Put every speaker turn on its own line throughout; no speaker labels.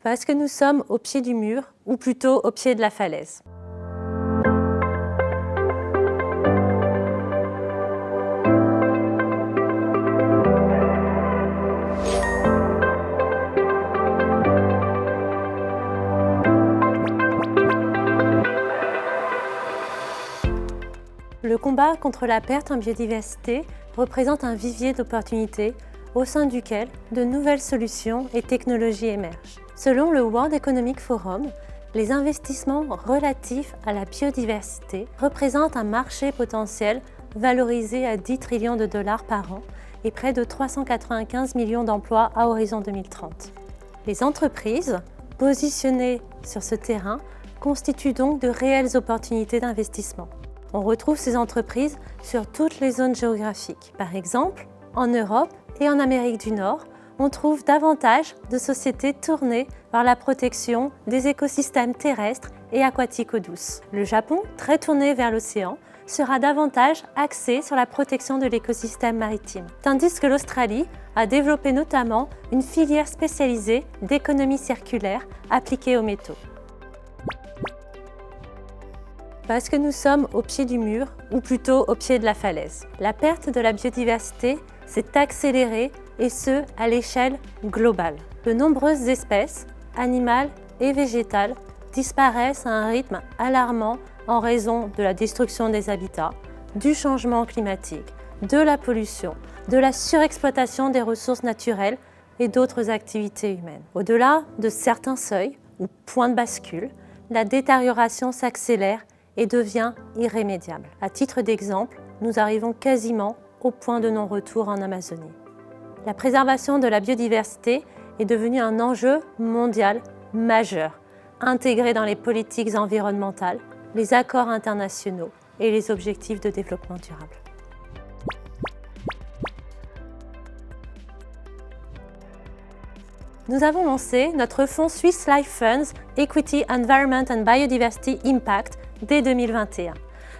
Parce que nous sommes au pied du mur, ou plutôt au pied de la falaise. Le combat contre la perte en biodiversité représente un vivier d'opportunités au sein duquel de nouvelles solutions et technologies émergent. Selon le World Economic Forum, les investissements relatifs à la biodiversité représentent un marché potentiel valorisé à 10 trillions de dollars par an et près de 395 millions d'emplois à horizon 2030. Les entreprises positionnées sur ce terrain constituent donc de réelles opportunités d'investissement. On retrouve ces entreprises sur toutes les zones géographiques. Par exemple, en Europe et en Amérique du Nord, on trouve davantage de sociétés tournées vers la protection des écosystèmes terrestres et aquatiques eau douce. Le Japon, très tourné vers l'océan, sera davantage axé sur la protection de l'écosystème maritime, tandis que l'Australie a développé notamment une filière spécialisée d'économie circulaire appliquée aux métaux. Parce que nous sommes au pied du mur, ou plutôt au pied de la falaise. La perte de la biodiversité s'est accélérée, et ce, à l'échelle globale. De nombreuses espèces, animales et végétales, disparaissent à un rythme alarmant en raison de la destruction des habitats, du changement climatique, de la pollution, de la surexploitation des ressources naturelles et d'autres activités humaines. Au-delà de certains seuils ou points de bascule, la détérioration s'accélère et devient irrémédiable. À titre d'exemple, nous arrivons quasiment au point de non-retour en Amazonie. La préservation de la biodiversité est devenue un enjeu mondial majeur, intégré dans les politiques environnementales, les accords internationaux et les objectifs de développement durable. Nous avons lancé notre fonds Swiss Life Funds Equity, Environment and Biodiversity Impact dès 2021.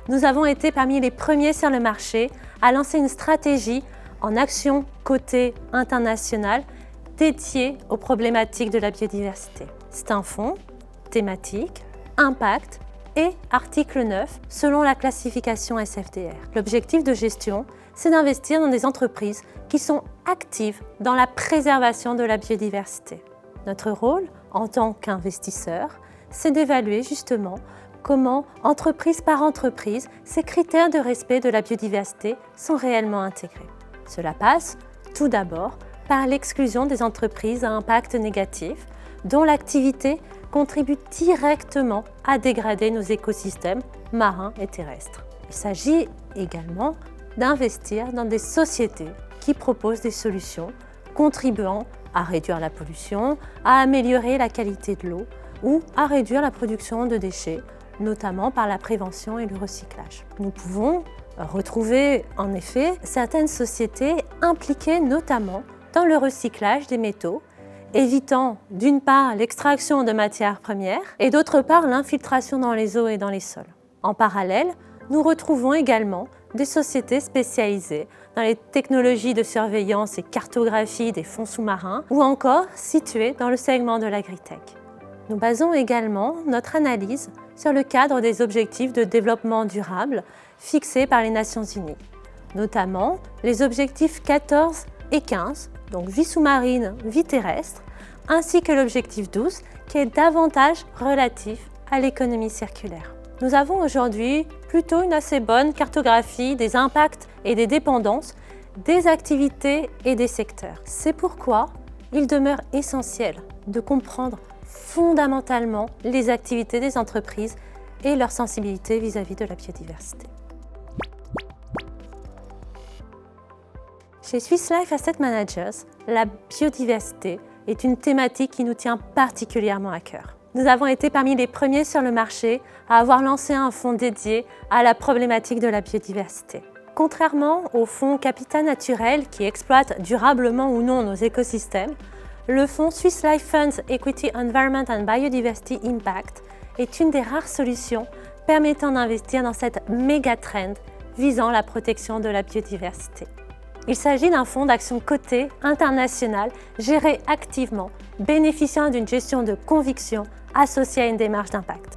Nous avons été parmi les premiers sur le marché à lancer une stratégie en action côté international dédiée aux problématiques de la biodiversité. C'est un fonds thématique, impact et article 9 selon la classification SFDR. L'objectif de gestion, c'est d'investir dans des entreprises qui sont actives dans la préservation de la biodiversité. Notre rôle en tant qu'investisseur, c'est d'évaluer justement comment, entreprise par entreprise, ces critères de respect de la biodiversité sont réellement intégrés. Cela passe, tout d'abord, par l'exclusion des entreprises à impact négatif, dont l'activité contribue directement à dégrader nos écosystèmes marins et terrestres. Il s'agit également d'investir dans des sociétés qui proposent des solutions contribuant à réduire la pollution, à améliorer la qualité de l'eau ou à réduire la production de déchets, notamment par la prévention et le recyclage. Nous pouvons retrouver en effet certaines sociétés impliquées notamment dans le recyclage des métaux, évitant d'une part l'extraction de matières premières et d'autre part l'infiltration dans les eaux et dans les sols. En parallèle, nous retrouvons également des sociétés spécialisées dans les technologies de surveillance et cartographie des fonds sous-marins ou encore situées dans le segment de l'agritech. Nous basons également notre analyse sur le cadre des objectifs de développement durable fixés par les Nations Unies, notamment les objectifs 14 et 15, donc vie sous-marine, vie terrestre, ainsi que l'objectif 12 qui est davantage relatif à l'économie circulaire. Nous avons aujourd'hui plutôt une assez bonne cartographie des impacts et des dépendances des activités et des secteurs. C'est pourquoi il demeure essentiel de comprendre fondamentalement les activités des entreprises et leur sensibilité vis-à-vis de la biodiversité. Chez Swiss Life Asset Managers, la biodiversité est une thématique qui nous tient particulièrement à cœur. Nous avons été parmi les premiers sur le marché à avoir lancé un fonds dédié à la problématique de la biodiversité. Contrairement aux fonds Capital Naturel qui exploitent durablement ou non nos écosystèmes, le fonds Swiss Life Funds Equity, Environment and Biodiversity Impact est une des rares solutions permettant d'investir dans cette méga trend visant la protection de la biodiversité. Il s'agit d'un fonds d'action coté, international, géré activement, bénéficiant d'une gestion de conviction associée à une démarche d'impact.